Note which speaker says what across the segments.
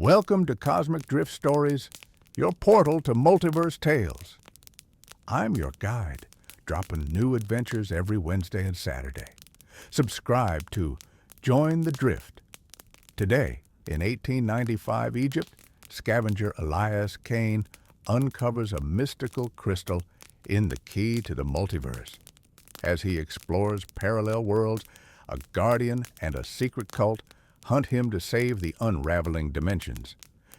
Speaker 1: Welcome to Cosmic Drift Stories, your portal to multiverse tales. I'm your guide, dropping new adventures every Wednesday and Saturday. Subscribe to Join the Drift. Today, in 1895 Egypt, scavenger Elias Kane uncovers a mystical crystal in the key to the multiverse. As he explores parallel worlds, a guardian and a secret cult hunt him to save the unraveling dimensions.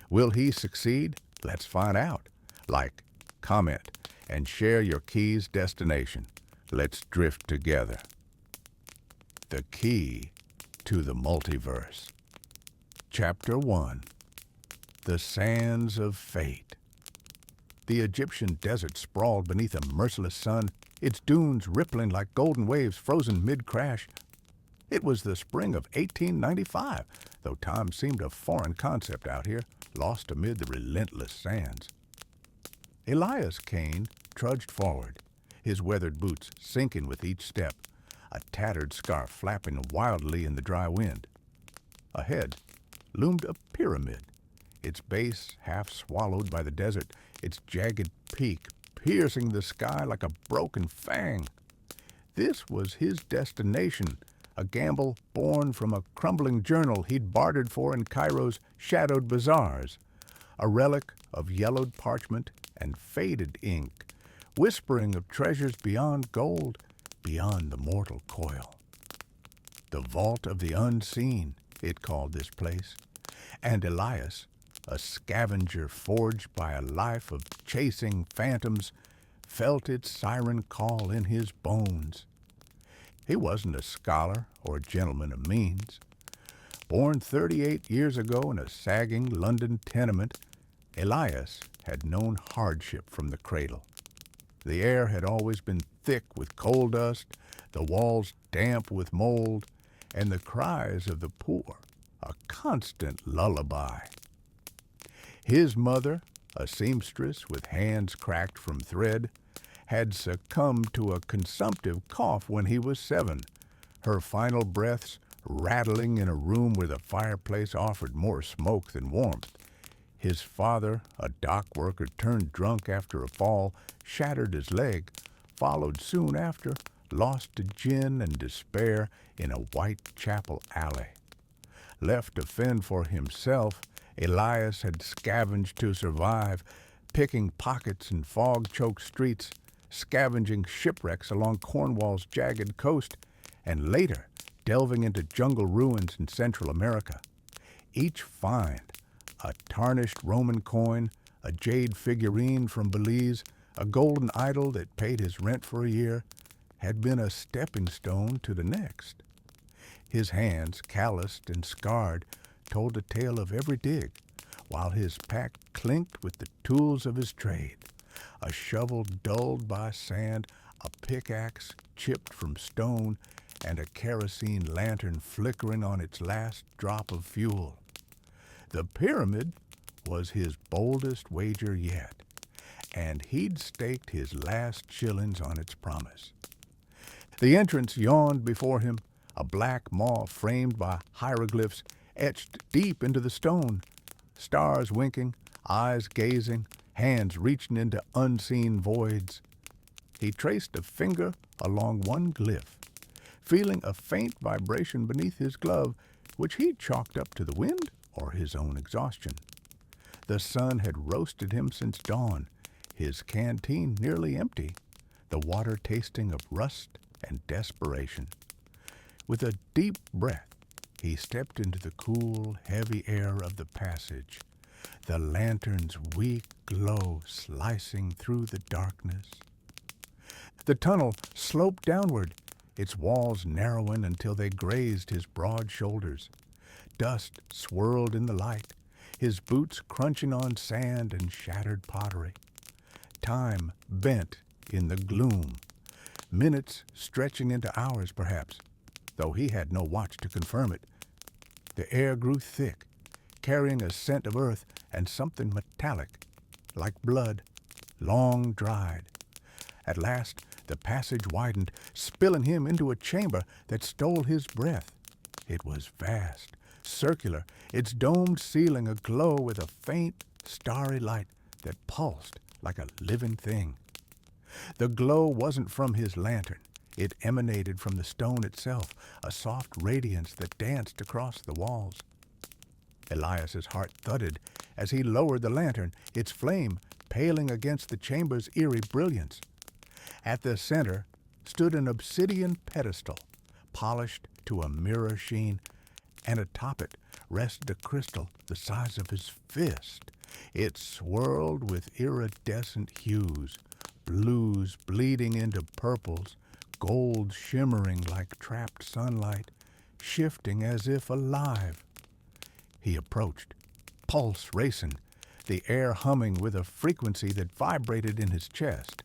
Speaker 1: Will he succeed? Let's find out. Like, comment, and share your key's destination. Let's drift together. The Key to the Multiverse. Chapter 1. The Sands of Fate. The Egyptian desert sprawled beneath a merciless sun, its dunes rippling like golden waves frozen mid-crash. It was the spring of 1895, though time seemed a foreign concept out here, lost amid the relentless sands. Elias Kane trudged forward, his weathered boots sinking with each step, a tattered scarf flapping wildly in the dry wind. Ahead loomed a pyramid, its base half swallowed by the desert, its jagged peak piercing the sky like a broken fang. This was his destination, a gamble born from a crumbling journal he'd bartered for in Cairo's shadowed bazaars, a relic of yellowed parchment and faded ink, whispering of treasures beyond gold, beyond the mortal coil. The Vault of the Unseen, it called this place, and Elias, a scavenger forged by a life of chasing phantoms, felt its siren call in his bones. He wasn't a scholar or gentleman of means. Born 38 years ago in a sagging London tenement, Elias had known hardship from the cradle. The air had always been thick with coal dust, the walls damp with mold, and the cries of the poor a constant lullaby. His mother, a seamstress with hands cracked from thread, had succumbed to a consumptive cough when he was 7, her final breaths rattling in a room where the fireplace offered more smoke than warmth. His father, a dock worker turned drunk after a fall, shattered his leg, followed soon after, lost to gin and despair in a Whitechapel alley. Left to fend for himself, Elias had scavenged to survive, picking pockets in fog-choked streets, scavenging shipwrecks along Cornwall's jagged coast, and later delving into jungle ruins in Central America. Each find, a tarnished Roman coin, a jade figurine from Belize, a golden idol that paid his rent for a year, had been a stepping stone to the next. His hands, calloused and scarred, told the tale of every dig, while his pack clinked with the tools of his trade. A shovel dulled by sand, a pickaxe chipped from stone, and a kerosene lantern flickering on its last drop of fuel. The pyramid was his boldest wager yet, and he'd staked his last shillings on its promise. The entrance yawned before him, a black maw framed by hieroglyphs etched deep into the stone, stars winking, eyes gazing, hands reaching into unseen voids. He traced a finger along one glyph, feeling a faint vibration beneath his glove, which he'd chalked up to the wind or his own exhaustion. The sun had roasted him since dawn, his canteen nearly empty, the water tasting of rust and desperation. With a deep breath, he stepped into the cool, heavy air of the passage, the lantern's weak glow slicing through the darkness. The tunnel sloped downward, its walls narrowing until they grazed his broad shoulders. Dust swirled in the light, his boots crunching on sand and shattered pottery. Time bent in the gloom, minutes stretching into hours perhaps, though he had no watch to confirm it. The air grew thick, carrying a scent of earth and something metallic, like blood, long dried. At last, the passage widened, spilling him into a chamber that stole his breath. It was vast, circular, its domed ceiling aglow with a faint, starry light that pulsed like a living thing. The glow wasn't from his lantern. It emanated from the stone itself, a soft radiance that danced across the walls. Elias's heart thudded as he lowered the lantern, its flame paling against the chamber's eerie brilliance. At the center stood an obsidian pedestal, polished to a mirror sheen, and atop it rested a crystal the size of his fist. It swirled with iridescent hues, blues bleeding into purples, gold shimmering like trapped sunlight, shifting as if alive. He approached, pulse racing, the air humming with a frequency that vibrated in his chest.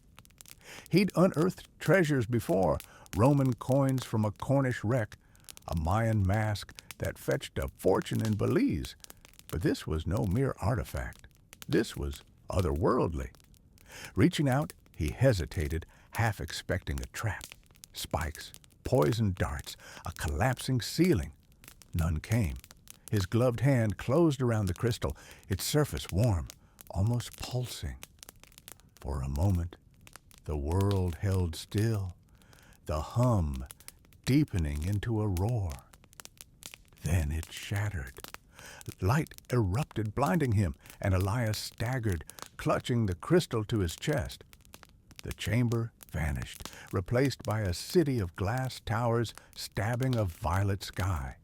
Speaker 1: He'd unearthed treasures before, Roman coins from a Cornish wreck, a Mayan mask that fetched a fortune in Belize. But this was no mere artifact. This was otherworldly. Reaching out, he hesitated, half expecting a trap. Spikes, poisoned darts, a collapsing ceiling. None came. His gloved hand closed around the crystal, its surface warm, almost pulsing. For a moment, the world held still, the hum deepening into a roar. Then it shattered. Light erupted, blinding him, and Elias staggered, clutching the crystal to his chest. The chamber vanished, replaced by a city of glass towers stabbing a violet sky.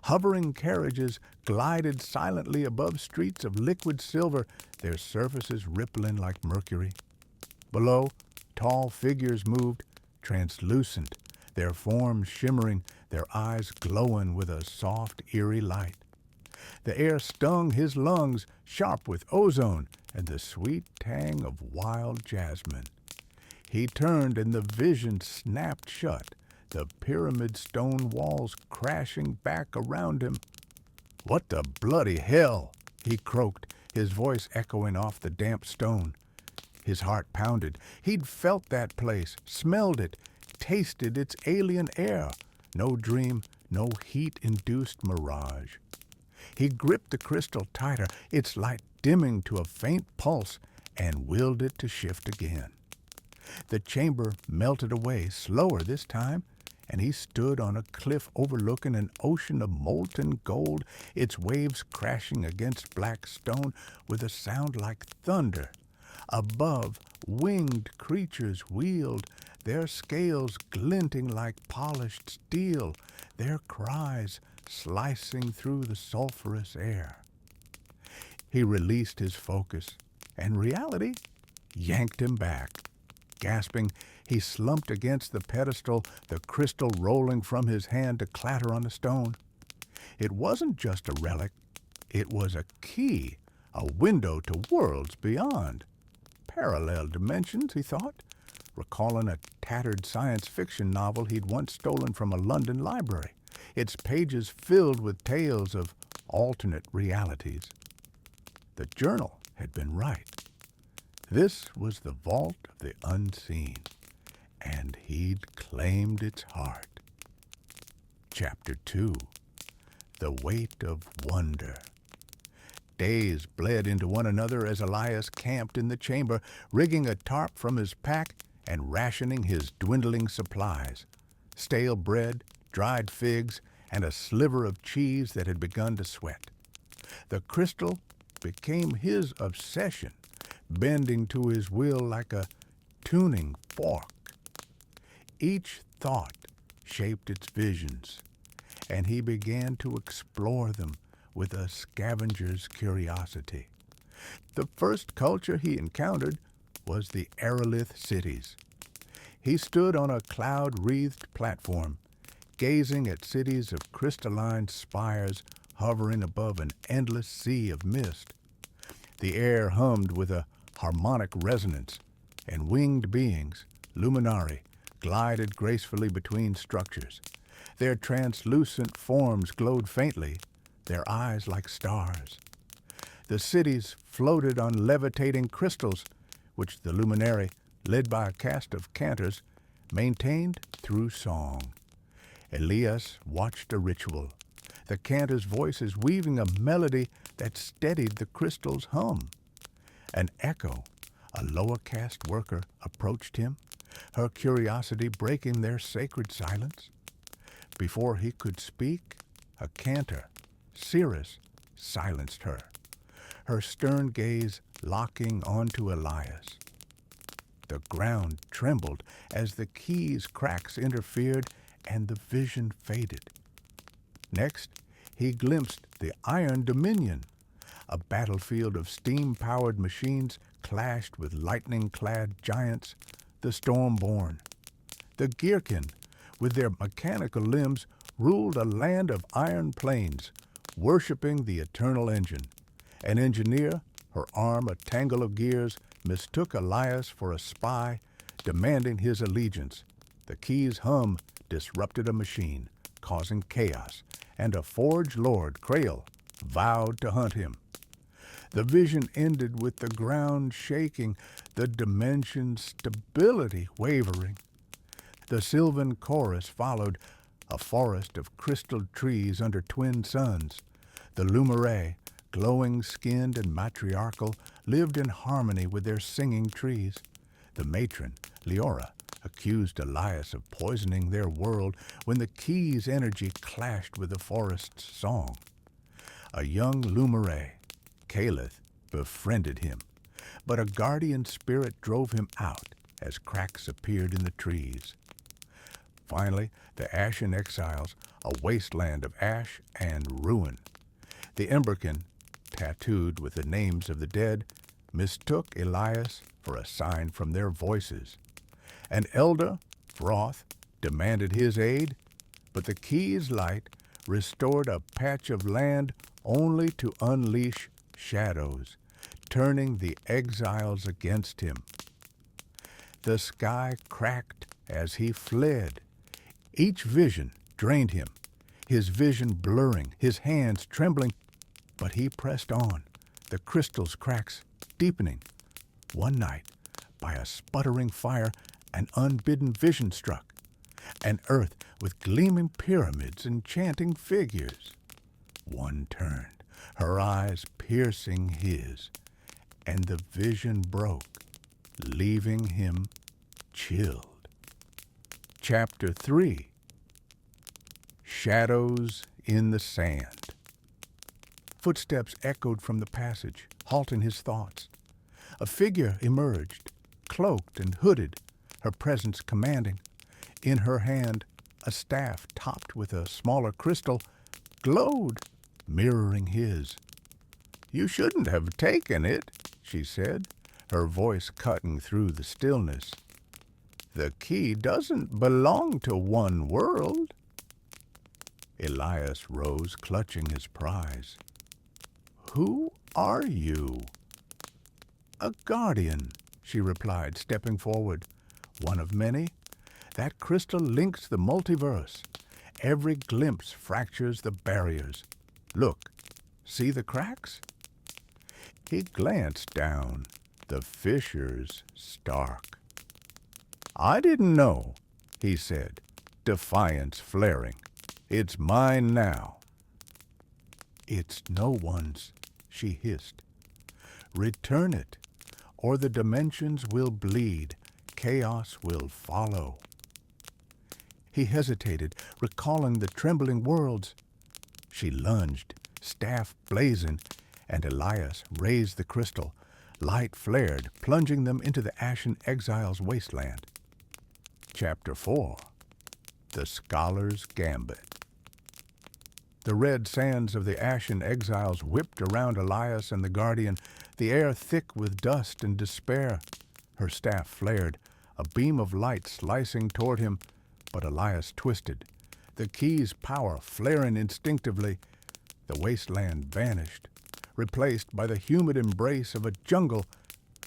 Speaker 1: Hovering carriages glided silently above streets of liquid silver, their surfaces rippling like mercury. Below, tall figures moved, translucent, their forms shimmering, their eyes glowing with a soft, eerie light. The air stung his lungs, sharp with ozone and the sweet tang of wild jasmine. He turned and the vision snapped shut, the pyramid stone walls crashing back around him. "What the bloody hell?" he croaked, his voice echoing off the damp stone. His heart pounded. He'd felt that place, smelled it, tasted its alien air. No dream, no heat-induced mirage. He gripped the crystal tighter, its light dimming to a faint pulse, and willed it to shift again. The chamber melted away, slower this time, and he stood on a cliff overlooking an ocean of molten gold, its waves crashing against black stone with a sound like thunder. Above, winged creatures wheeled, their scales glinting like polished steel, their cries slicing through the sulphurous air. He released his focus, and reality yanked him back. Gasping, he slumped against the pedestal, the crystal rolling from his hand to clatter on the stone. It wasn't just a relic. It was a key, a window to worlds beyond. Parallel dimensions, he thought, recalling a tattered science fiction novel he'd once stolen from a London library, its pages filled with tales of alternate realities. The journal had been right. This was the vault of the unseen, and he'd claimed its heart. Chapter 2. The Weight of Wonder. Days bled into one another as Elias camped in the chamber, rigging a tarp from his pack and rationing his dwindling supplies. Stale bread, dried figs, and a sliver of cheese that had begun to sweat. The crystal became his obsession, bending to his will like a tuning fork. Each thought shaped its visions, and he began to explore them with a scavenger's curiosity. The first culture he encountered was the aerolith cities. He stood on a cloud-wreathed platform, gazing at cities of crystalline spires hovering above an endless sea of mist. The air hummed with a harmonic resonance, and winged beings, luminari, glided gracefully between structures. Their translucent forms glowed faintly, their eyes like stars. The cities floated on levitating crystals, which the luminary, led by a cast of cantors, maintained through song. Elias watched a ritual. The cantor's voice is weaving a melody that steadied the crystal's hum. An echo, a lower caste worker, approached him, her curiosity breaking their sacred silence. Before he could speak, a cantor, Cirrus, silenced her, her stern gaze locking onto Elias. The ground trembled as the key's cracks interfered and the vision faded. Next, he glimpsed the Iron Dominion. A battlefield of steam-powered machines clashed with lightning-clad giants, the Stormborn. The Gearkin, with their mechanical limbs, ruled a land of iron plains, worshipping the eternal engine. An engineer, her arm a tangle of gears, mistook Elias for a spy, demanding his allegiance. The key's hum disrupted a machine, causing chaos, and a Forge Lord, Krail, vowed to hunt him. The vision ended with the ground shaking, the dimension's stability wavering. The Sylvan chorus followed, a forest of crystal trees under twin suns. The Lumerae, glowing-skinned and matriarchal, lived in harmony with their singing trees. The matron, Leora, accused Elias of poisoning their world when the key's energy clashed with the forest's song. A young Lumerae, Calith, befriended him, but a guardian spirit drove him out as cracks appeared in the trees. Finally, the Ashen Exiles, a wasteland of ash and ruin. The Emberkin, tattooed with the names of the dead, mistook Elias for a sign from their voices. An elder, Froth, demanded his aid, but the key's light restored a patch of land only to unleash shadows, turning the exiles against him. The sky cracked as he fled. Each vision drained him, his vision blurring, his hands trembling, but he pressed on, the crystal's cracks deepening. One night, by a sputtering fire, an unbidden vision struck, an earth with gleaming pyramids and chanting figures. One turned, her eyes piercing his, and the vision broke, leaving him chilled. Chapter 3. Shadows in the Sand. Footsteps echoed from the passage, halting his thoughts. A figure emerged, cloaked and hooded, her presence commanding. In her hand, a staff topped with a smaller crystal glowed, mirroring his. "You shouldn't have taken it," she said, her voice cutting through the stillness. "The key doesn't belong to one world." Elias rose, clutching his prize. "Who are you?" "A guardian," she replied, stepping forward. "One of many. That crystal links the multiverse. Every glimpse fractures the barriers. Look, see the cracks?" He glanced down, the fissures stark. "I didn't know," he said, defiance flaring. "It's mine now." "It's no one's," she hissed. "Return it, or the dimensions will bleed. Chaos will follow." He hesitated, recalling the trembling worlds. She lunged, staff blazing, and Elias raised the crystal. Light flared, plunging them into the Ashen Exile's wasteland. Chapter 4. The Scholar's Gambit. The red sands of the Ashen Exiles whipped around Elias and the Guardian, the air thick with dust and despair. Her staff flared, a beam of light slicing toward him, but Elias twisted, the key's power flaring instinctively. The wasteland vanished, replaced by the humid embrace of a jungle,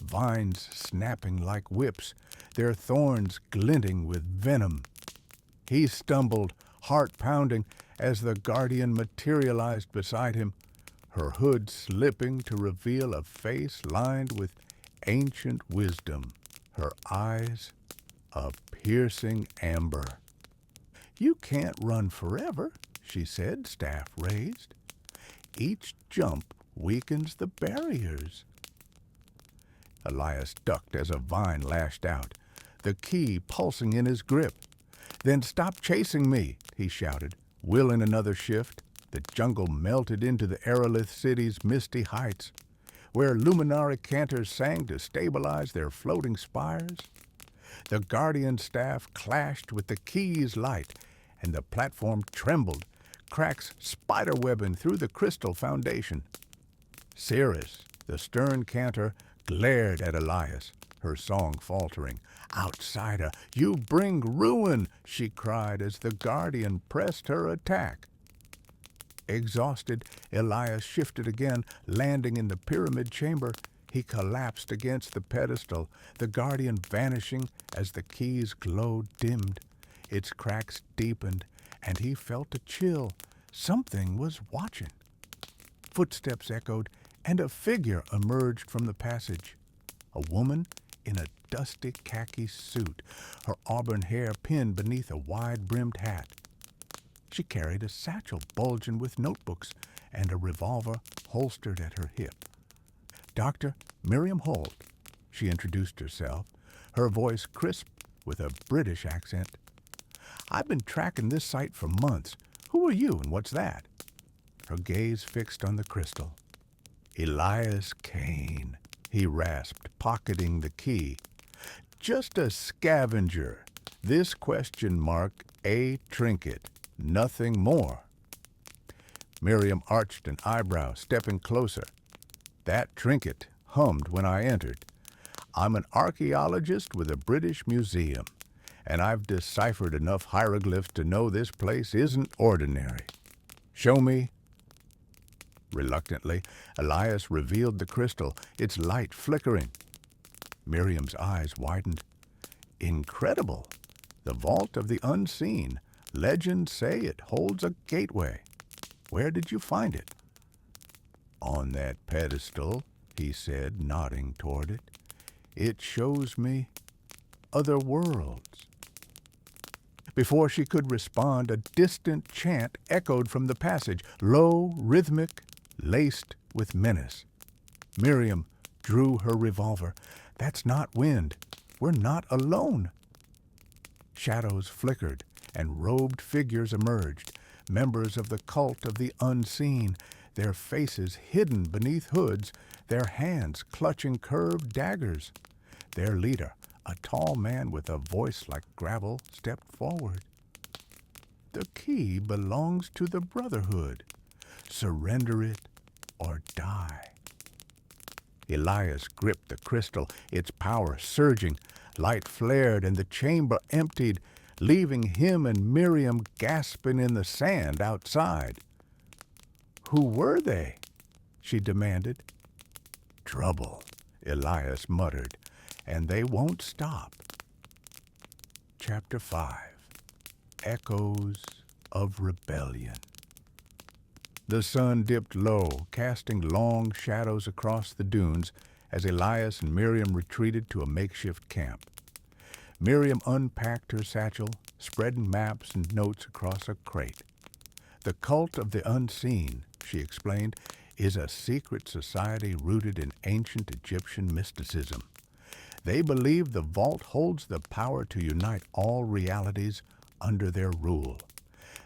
Speaker 1: vines snapping like whips, their thorns glinting with venom. He stumbled, heart pounding, as the Guardian materialized beside him, her hood slipping to reveal a face lined with ancient wisdom, her eyes of piercing amber. You can't run forever, she said, staff raised. Each jump weakens the barriers. Elias ducked as a vine lashed out, the key pulsing in his grip. Then stop chasing me, he shouted, willing another shift. The jungle melted into the Aerolith city's misty heights, where luminary cantors sang to stabilize their floating spires. The guardian staff clashed with the key's light, and the platform trembled, cracks spiderwebbing through the crystal foundation. Cirrus, the stern cantor, glared at Elias, her song faltering. "Outsider, you bring ruin," she cried as the guardian pressed her attack. Exhausted, Elias shifted again, landing in the pyramid chamber. He collapsed against the pedestal, the guardian vanishing as the key's glow dimmed. Its cracks deepened, and he felt a chill. Something was watching. Footsteps echoed, and a figure emerged from the passage. A woman in a dusty khaki suit, her auburn hair pinned beneath a wide-brimmed hat. She carried a satchel bulging with notebooks and a revolver holstered at her hip. "Dr. Miriam Holt," she introduced herself, her voice crisp with a British accent. "I've been tracking this site for months. Who are you and what's that?" Her gaze fixed on the crystal. "Elias Kane," he rasped, pocketing the key. "Just a scavenger. This question mark a trinket. Nothing more." Miriam arched an eyebrow, stepping closer. "That trinket hummed when I entered. I'm an archaeologist with a British museum, and I've deciphered enough hieroglyphs to know this place isn't ordinary. Show me." Reluctantly, Elias revealed the crystal, its light flickering. Miriam's eyes widened. "Incredible! The vault of the unseen. Legends say it holds a gateway. Where did you find it?" "On that pedestal," he said, nodding toward it. "It shows me other worlds." Before she could respond, a distant chant echoed from the passage, low, rhythmic, laced with menace. Miriam drew her revolver. "That's not wind. We're not alone." Shadows flickered, and robed figures emerged, members of the cult of the unseen, their faces hidden beneath hoods, their hands clutching curved daggers. Their leader, a tall man with a voice like gravel, stepped forward. "The key belongs to the Brotherhood. Surrender it or die." Elias gripped the crystal, its power surging. Light flared and the chamber emptied, leaving him and Miriam gasping in the sand outside. "Who were they?" she demanded. "Trouble," Elias muttered, "and they won't stop." Chapter 5. Echoes of Rebellion. The sun dipped low, casting long shadows across the dunes as Elias and Miriam retreated to a makeshift camp. Miriam unpacked her satchel, spreading maps and notes across a crate. "The cult of the unseen," she explained, "is a secret society rooted in ancient Egyptian mysticism. They believe the vault holds the power to unite all realities under their rule.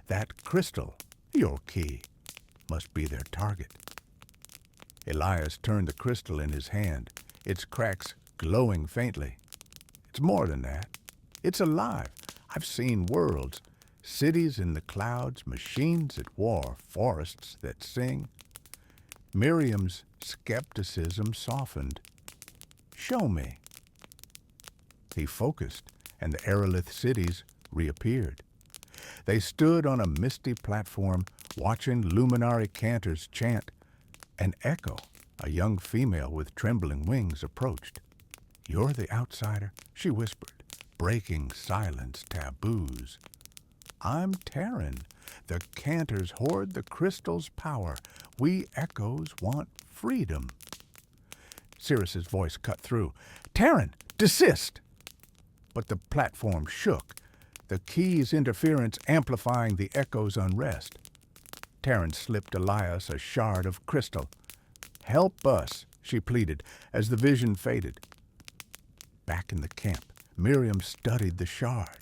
Speaker 1: That crystal, your key, must be their target." Elias turned the crystal in his hand, its cracks glowing faintly. "It's more than that. It's alive. I've seen worlds, cities in the clouds, machines at war, forests that sing." Miriam's skepticism softened. "Show me." He focused, and the Aerolith cities reappeared. They stood on a misty platform, watching luminary cantors chant. An echo, a young female with trembling wings, approached. "You're the outsider," she whispered, breaking silence taboos. "I'm Terran. The cantors hoard the crystal's power. We echoes want freedom." Cirrus's voice cut through. "Terran, desist!" But the platform shook. the key's interference amplifying the echo's unrest. Terrence slipped Elias a shard of crystal. "Help us," she pleaded as the vision faded. Back in the camp, Miriam studied the shard.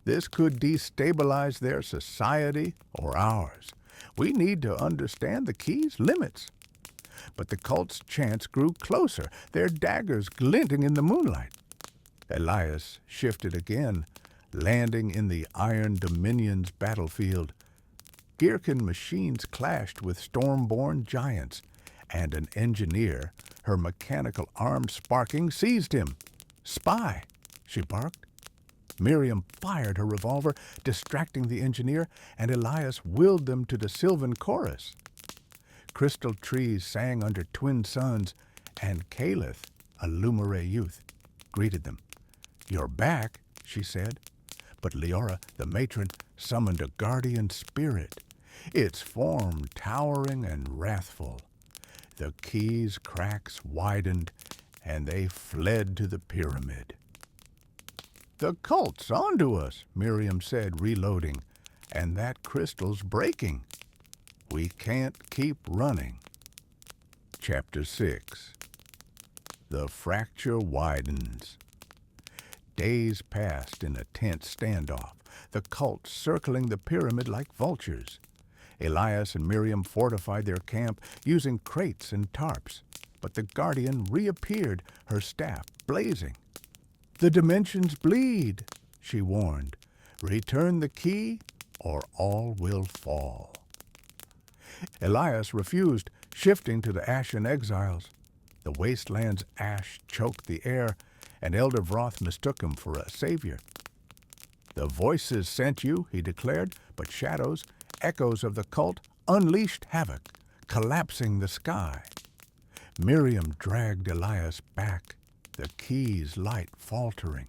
Speaker 1: This could destabilize their society or ours. We need to understand the key's limits. But the cult's chants grew closer, their daggers glinting in the moonlight. Elias shifted again, landing in the Iron Dominion's battlefield. Gherkin machines clashed with storm-born giants, and an engineer, her mechanical arm sparking, seized him. "Spy!" she barked. Miriam fired her revolver, distracting the engineer, and Elias willed them to the sylvan chorus. Crystal trees sang under twin suns, and Caliph, a Lumere youth, greeted them. "You're back," she said. But Leora, the matron, summoned a guardian spirit, its form towering and wrathful. The key's cracks widened, and they fled to the pyramid. "The cult's onto us," Miriam said, reloading, "and that crystal's breaking. We can't keep running." Chapter 6. The fracture widens. Days passed in a tense standoff, the cult circling the pyramid like vultures. Elias and Miriam fortified their camp using crates and tarps, but the Guardian reappeared, her staff blazing. "The dimensions bleed," she warned. "Return the key, or all will fall." Elias refused, shifting to the Ashen Exiles. The wasteland's ash choked the air, and Elder Vroth mistook him for a savior. "The voices sent you," he declared, but shadows, echoes of the cult, unleashed havoc, collapsing the sky. Miriam dragged Elias back, the key's light faltering.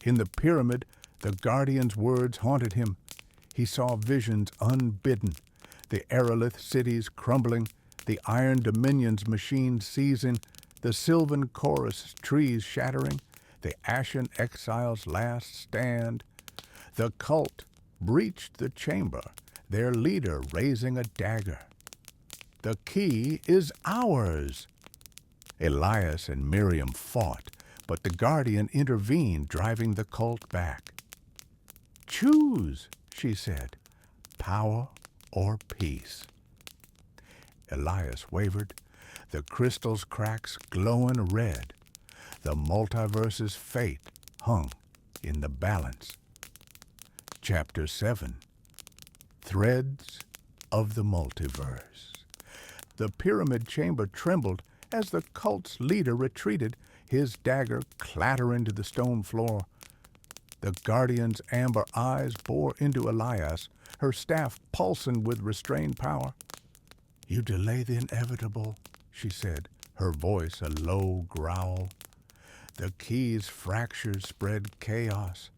Speaker 1: In the pyramid, the Guardian's words haunted him. He saw visions unbidden, the Aerolith cities crumbling, the Iron Dominion's machines seizing, the Sylvan Chorus trees shattering, the Ashen Exiles' last stand. The cult breached the chamber, their leader raising a dagger. "The key is ours!" Elias and Miriam fought, but the Guardian intervened, driving the cult back. "Choose," she said, "power or peace." Elias wavered, the crystal's cracks glowing red. The multiverse's fate hung in the balance. Chapter 7. Threads of the Multiverse. The pyramid chamber trembled as the cult's leader retreated, his dagger clattering to the stone floor. The Guardian's amber eyes bore into Elias, her staff pulsing with restrained power. "You delay the inevitable," she said, her voice a low growl. "The key's fractures spread chaos.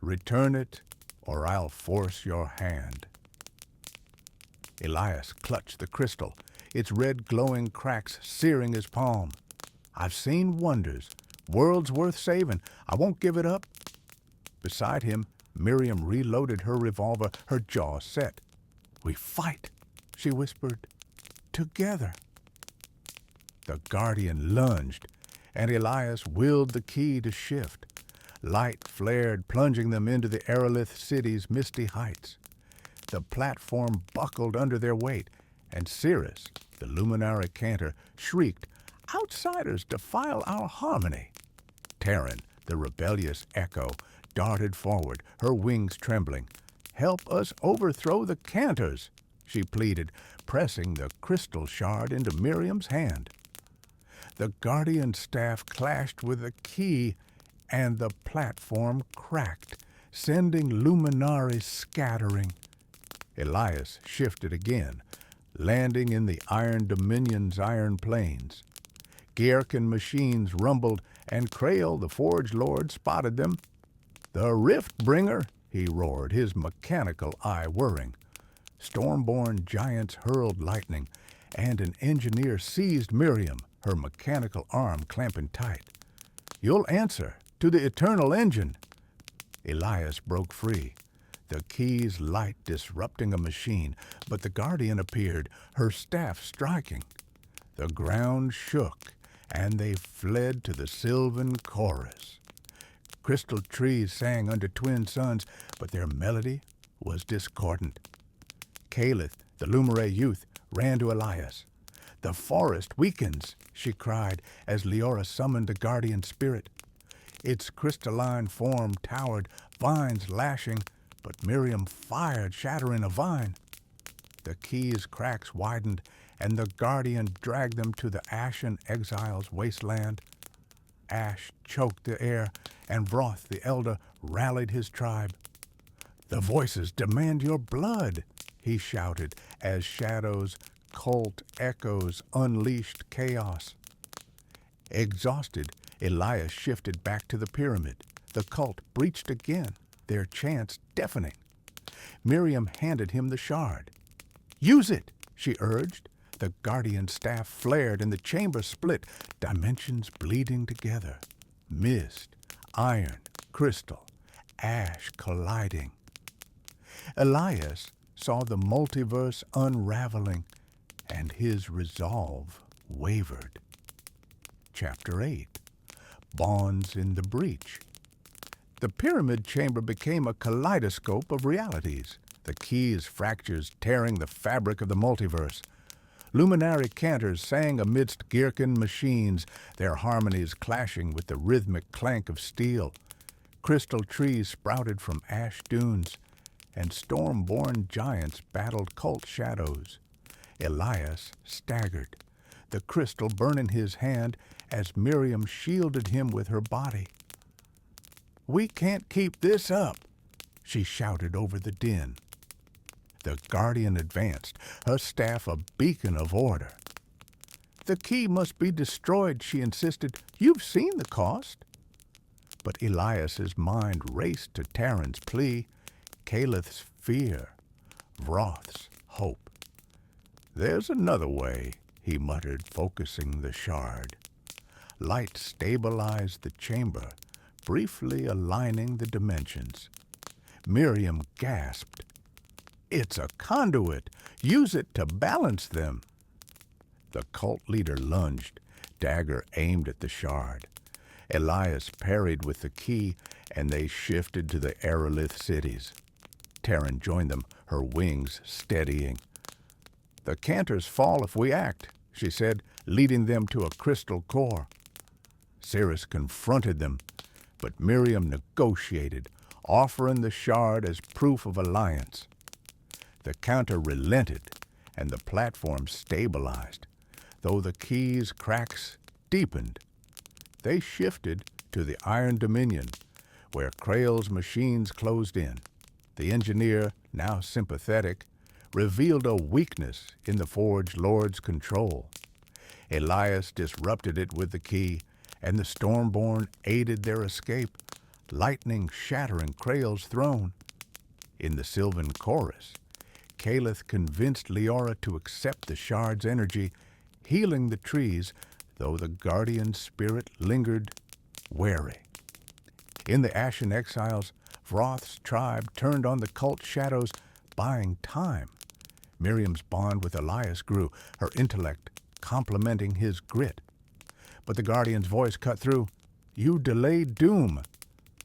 Speaker 1: Return it, or I'll force your hand." Elias clutched the crystal, its red glowing cracks searing his palm. "I've seen wonders, worlds worth saving. I won't give it up." Beside him, Miriam reloaded her revolver, her jaw set. "We fight," she whispered. "Together." The Guardian lunged, and Elias willed the key to shift. Light flared, plunging them into the Aerolith city's misty heights. The platform buckled under their weight, and Cirrus, the luminary cantor, shrieked, "Outsiders defile our harmony." Terran, the rebellious echo, darted forward, her wings trembling. "Help us overthrow the cantors," she pleaded, pressing the crystal shard into Miriam's hand. The Guardian's staff clashed with the key, and the platform cracked, sending luminaries scattering. Elias shifted again, landing in the Iron Dominion's iron plains. Gherkin machines rumbled, and Krail, the Forge Lord, spotted them. "The Rift Bringer," he roared, his mechanical eye whirring. Stormborn giants hurled lightning, and an engineer seized Miriam, her mechanical arm clamping tight. "You'll answer to the Eternal Engine." Elias broke free, the key's light disrupting a machine, but the Guardian appeared, her staff striking. The ground shook, and they fled to the sylvan chorus. Crystal trees sang under twin suns, but their melody was discordant. Calith, the Lumere youth, ran to Elias. "The forest weakens," she cried as Leora summoned the guardian spirit. Its crystalline form towered, vines lashing, but Miriam fired, shattering a vine. The key's cracks widened, and the guardian dragged them to the ashen exile's wasteland. Ash choked the air, and Vroth the elder rallied his tribe. "The voices demand your blood," he shouted as Shadow's cult echoes unleashed chaos. Exhausted, Elias shifted back to the pyramid. The cult breached again, their chants deafening. Miriam handed him the shard. "Use it," she urged. The guardian staff flared and the chamber split, dimensions bleeding together. Mist, iron, crystal, ash colliding. Elias saw the multiverse unraveling, and his resolve wavered. Chapter 8. Bonds in the Breach. The pyramid chamber became a kaleidoscope of realities, the key's fractures tearing the fabric of the multiverse. Luminary cantors sang amidst Gherkin machines, their harmonies clashing with the rhythmic clank of steel. Crystal trees sprouted from ash dunes, and storm-born giants battled cult shadows. Elias staggered, the crystal burning his hand as Miriam shielded him with her body. "We can't keep this up," she shouted over the din. The guardian advanced, her staff a beacon of order. "The key must be destroyed," she insisted. "You've seen the cost." But Elias's mind raced to Terran's plea, Calith's fear, Vroth's hope. "There's another way," he muttered, focusing the shard. Light stabilized the chamber, briefly aligning the dimensions. Miriam gasped. "It's a conduit. Use it to balance them." The cult leader lunged, dagger aimed at the shard. Elias parried with the key, and they shifted to the Aerolith cities. Terran joined them, her wings steadying. "The cantors fall if we act," she said, leading them to a crystal core. Cirrus confronted them, but Miriam negotiated, offering the shard as proof of alliance. The counter relented, and the platform stabilized, though the key's cracks deepened. They shifted to the Iron Dominion, where Krail's machines closed in. The engineer, now sympathetic, revealed a weakness in the Forge Lord's control. Elias disrupted it with the key, and the Stormborn aided their escape, lightning shattering Krail's throne. In the Sylvan Chorus, Calith convinced Leora to accept the shard's energy, healing the trees, though the guardian spirit lingered, wary. In the Ashen Exiles, Vroth's tribe turned on the cult shadows, buying time. Miriam's bond with Elias grew, her intellect complementing his grit. But the guardian's voice cut through. "You delayed doom.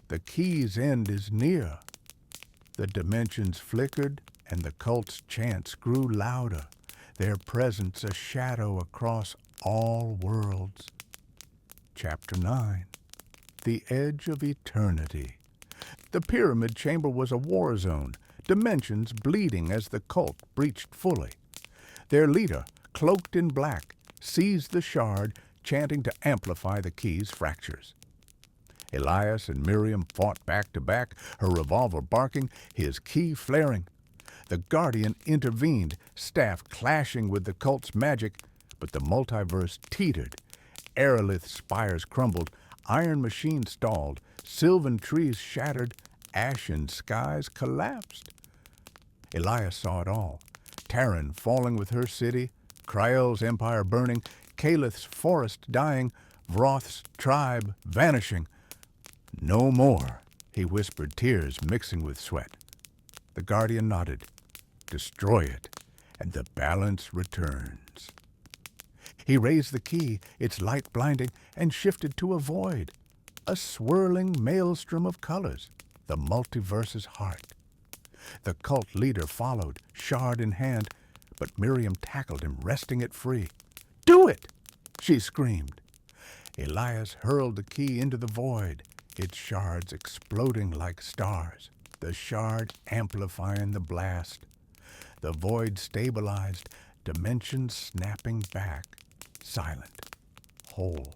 Speaker 1: The key's end is near." The dimensions flickered, and the cult's chants grew louder, their presence a shadow across all worlds. Chapter 9. The Edge of Eternity. The pyramid chamber was a war zone, dimensions bleeding as the cult breached fully. Their leader, cloaked in black, seized the shard, chanting to amplify the key's fractures. Elias and Miriam fought back to back, her revolver barking, his key flaring. The guardian intervened, staff clashing with the cult's magic, but the multiverse teetered. Aerolith spires crumbled, iron machines stalled, sylvan trees shattered, ashen skies collapsed. Elias saw it all. Terran falling with her city, Krail's empire burning, Calith's forest dying, Vroth's tribe vanishing. "No more," he whispered, tears mixing with sweat. The Guardian nodded. Destroy it, and the balance returns. He raised the key, its light blinding, and shifted to a void, a swirling maelstrom of colors, the multiverse's heart. The cult leader followed, shard in hand, but Miriam tackled him, wresting it free. Do it! She screamed. Elias hurled the key into the void, its shards exploding like stars, the shard amplifying the blast. The void stabilized, dimensions snapping back, silent, whole.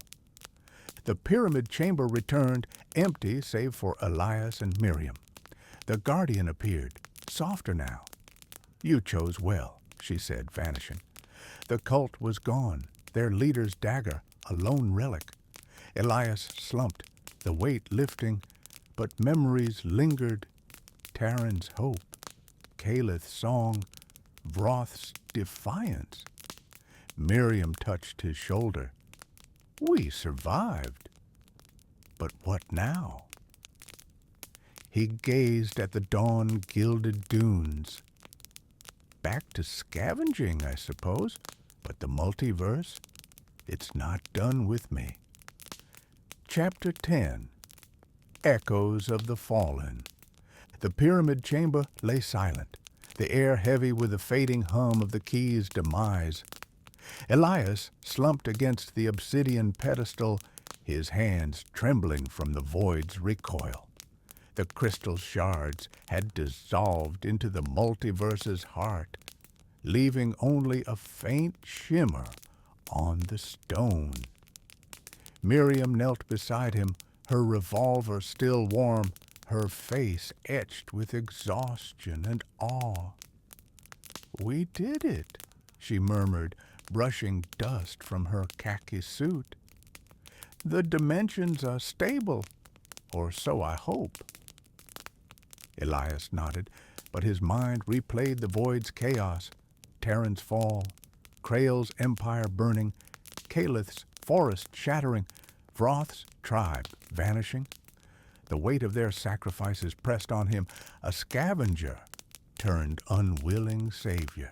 Speaker 1: The pyramid chamber returned, empty save for Elias and Miriam. The Guardian appeared, softer now. You chose well, she said, vanishing. The cult was gone, their leader's dagger, a lone relic. Elias slumped, the weight lifting, but memories lingered. Terran's hope, Calith's song, Vroth's defiance. Miriam touched his shoulder. We survived. But what now? He gazed at the dawn-gilded dunes. Back to scavenging, I suppose, but the multiverse, it's not done with me. Chapter 10. Echoes of the Fallen. The pyramid chamber lay silent, the air heavy with the fading hum of the key's demise. Elias slumped against the obsidian pedestal, his hands trembling from the void's recoil. The crystal shards had dissolved into the multiverse's heart, leaving only a faint shimmer on the stone. Miriam knelt beside him, her revolver still warm, her face etched with exhaustion and awe. We did it, she murmured, brushing dust from her khaki suit. The dimensions are stable, or so I hope. Elias nodded, but his mind replayed the void's chaos, Terran's fall, Krael's empire burning, Calith's forest shattering, Vroth's tribe vanishing. The weight of their sacrifices pressed on him, a scavenger turned unwilling savior.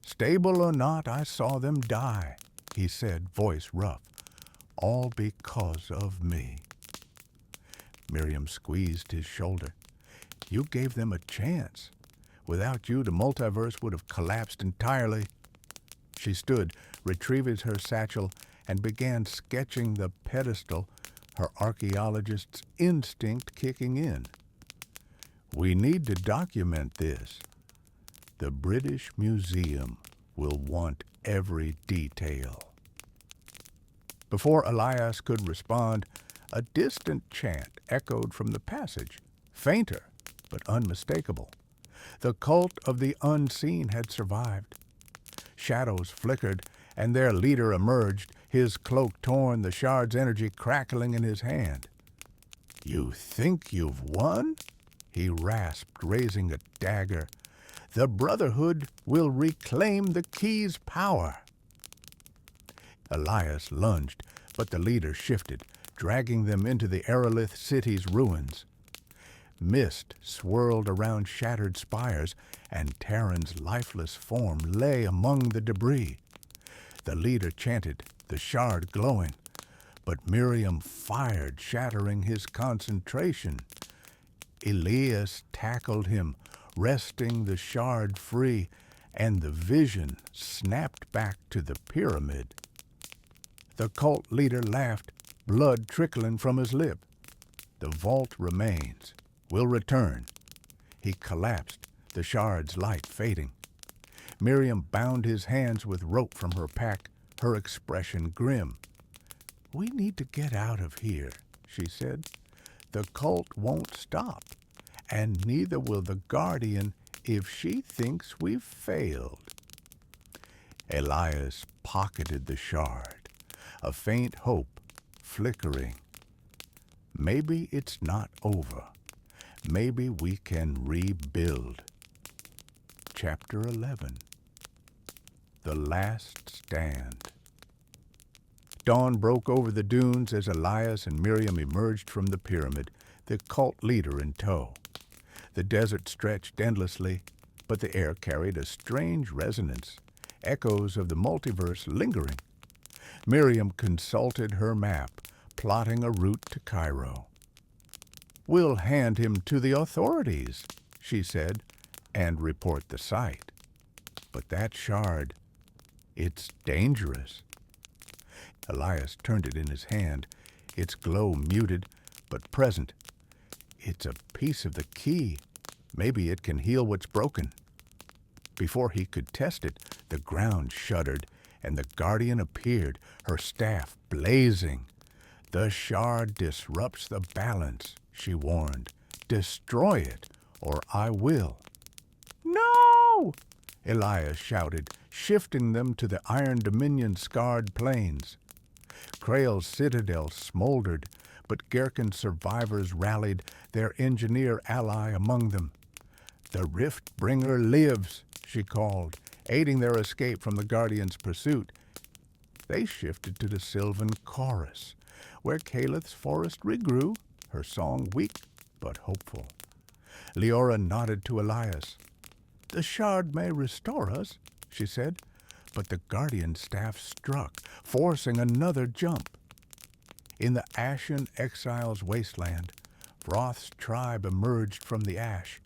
Speaker 1: Stable or not, I saw them die, he said, voice rough, all because of me. Miriam squeezed his shoulder. You gave them a chance. Without you, the multiverse would have collapsed entirely. She stood, retrieved her satchel, and began sketching the pedestal, her archaeologist's instinct kicking in. We need to document this. The British Museum will want every detail. Before Elias could respond, a distant chant echoed from the passage, fainter but unmistakable. The cult of the unseen had survived. Shadows flickered, and their leader emerged, his cloak torn, the shard's energy crackling in his hand. You think you've won? He rasped, raising a dagger. The Brotherhood will reclaim the key's power. Elias lunged, but the leader shifted, dragging them into the Aerolith city's ruins. Mist swirled around shattered spires, and Terran's lifeless form lay among the debris. The leader chanted, the shard glowing, but Miriam fired, shattering his concentration. Elias tackled him, wresting the shard free, and the vision snapped back to the pyramid. The cult leader laughed, blood trickling from his lip. The vault remains. Will return. He collapsed, the shard's light fading. Miriam bound his hands with rope from her pack, her expression grim. We need to get out of here, she said. The cult won't stop, and neither will the Guardian if she thinks we've failed. Elias pocketed the shard, a faint hope flickering. Maybe it's not over. Maybe we can rebuild. Chapter 11. The Last Stand. Dawn broke over the dunes as Elias and Miriam emerged from the pyramid, the cult leader in tow. The desert stretched endlessly, but the air carried a strange resonance, echoes of the multiverse lingering. Miriam consulted her map, plotting a route to Cairo. "We'll hand him to the authorities," she said, "and report the site. But that shard, it's dangerous." Elias turned it in his hand, its glow muted but present. "It's a piece of the key. Maybe it can heal what's broken." Before he could test it, the ground shuddered, and the guardian appeared, her staff blazing. "The shard disrupts the balance," she warned. "Destroy it, or I will." "No!" Elias shouted, shifting them to the Iron Dominion's scarred plains. Krail's citadel smoldered, but Gherkin's survivors rallied, their engineer ally among them. "The Riftbringer lives," she called, aiding their escape from the Guardian's pursuit. They shifted to the Sylvan chorus, where Calith's forest regrew, her song weak but hopeful. Leora nodded to Elias. "The shard may restore us," she said, but the Guardian's staff struck, forcing another jump. In the ashen exile's wasteland, Vroth's tribe emerged from the ash,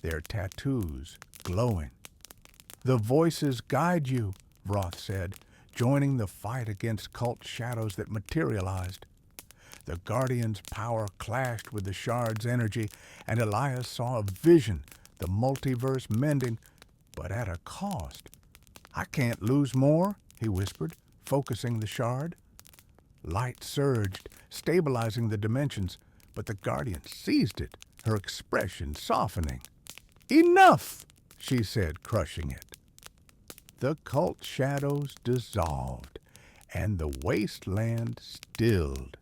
Speaker 1: their tattoos glowing. "The voices guide you," Vroth said, joining the fight against cult shadows that materialized. The Guardian's power clashed with the shard's energy, and Elias saw a vision, the multiverse mending, but at a cost. "I can't lose more," he whispered, focusing the shard. Light surged, stabilizing the dimensions, but the Guardian seized it, her expression softening. "Enough!" she said, crushing it. The cult shadows dissolved, and the wasteland stilled.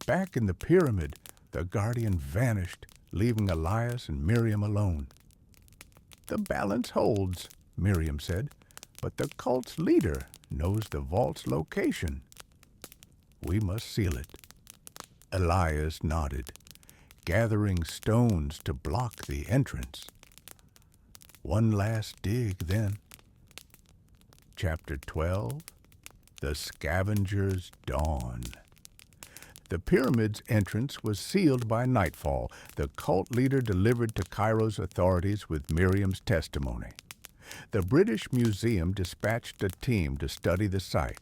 Speaker 1: Back in the pyramid, the Guardian vanished, leaving Elias and Miriam alone. "The balance holds," Miriam said, "but the cult's leader knows the vault's location. We must seal it." Elias nodded, gathering stones to block the entrance. One last dig, then. Chapter 12. The Scavenger's Dawn. The pyramid's entrance was sealed by nightfall. The cult leader delivered to Cairo's authorities with Miriam's testimony. The British Museum dispatched a team to study the site,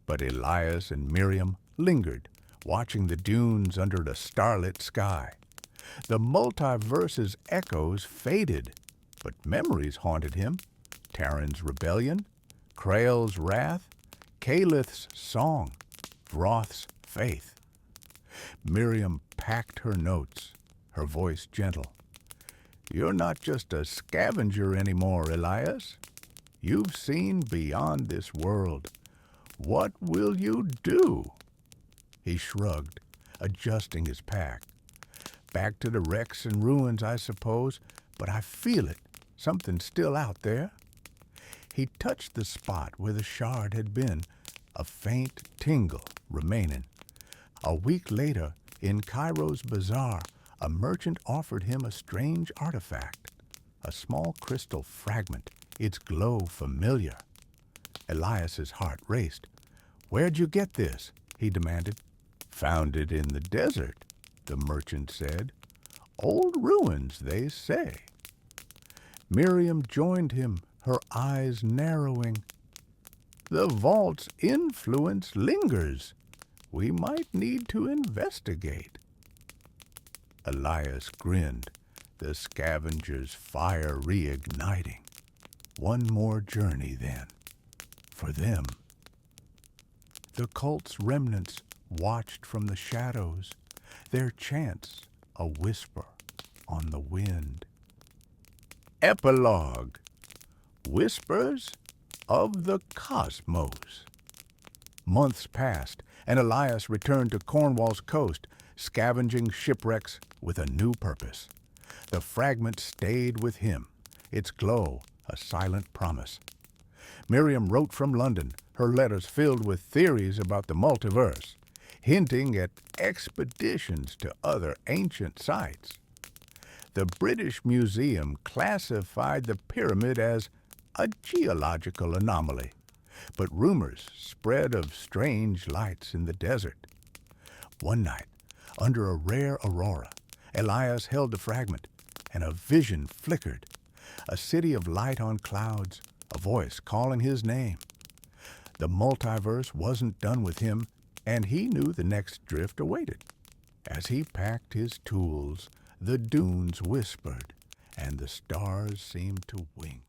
Speaker 1: but Elias and Miriam lingered, watching the dunes under a starlit sky. The multiverse's echoes faded, but memories haunted him. Terran's rebellion, Krail's wrath, Calith's song, Vroth's faith. Miriam packed her notes, her voice gentle. "You're not just a scavenger anymore, Elias. You've seen beyond this world. What will you do?" He shrugged, adjusting his pack. "Back to the wrecks and ruins, I suppose, but I feel it. Something's still out there." He touched the spot where the shard had been, a faint tingle remaining. A week later, in Cairo's bazaar, a merchant offered him a strange artifact, a small crystal fragment, its glow familiar. Elias's heart raced. "Where'd you get this?" he demanded. "Found it in the desert," the merchant said. "Old ruins, they say." Miriam joined him, her eyes narrowing. "The vault's influence lingers. We might need to investigate." Elias grinned, the scavenger's fire reigniting. One more journey, then, for them. The cult's remnants watched from the shadows, their chants a whisper on the wind. Epilogue. Whispers of the Cosmos. Months passed, and Elias returned to Cornwall's coast, scavenging shipwrecks with a new purpose. The fragment stayed with him, its glow a silent promise. Miriam wrote from London, her letters filled with theories about the multiverse. hinting at expeditions to other ancient sites. The British Museum classified the pyramid as a geological anomaly, but rumors spread of strange lights in the desert. One night, under a rare aurora, Elias held the fragment, and a vision flickered. A city of light on clouds, a voice calling his name. The multiverse wasn't done with him, and he knew the next drift awaited. As he packed his tools, the dunes whispered, and the stars seemed to wink.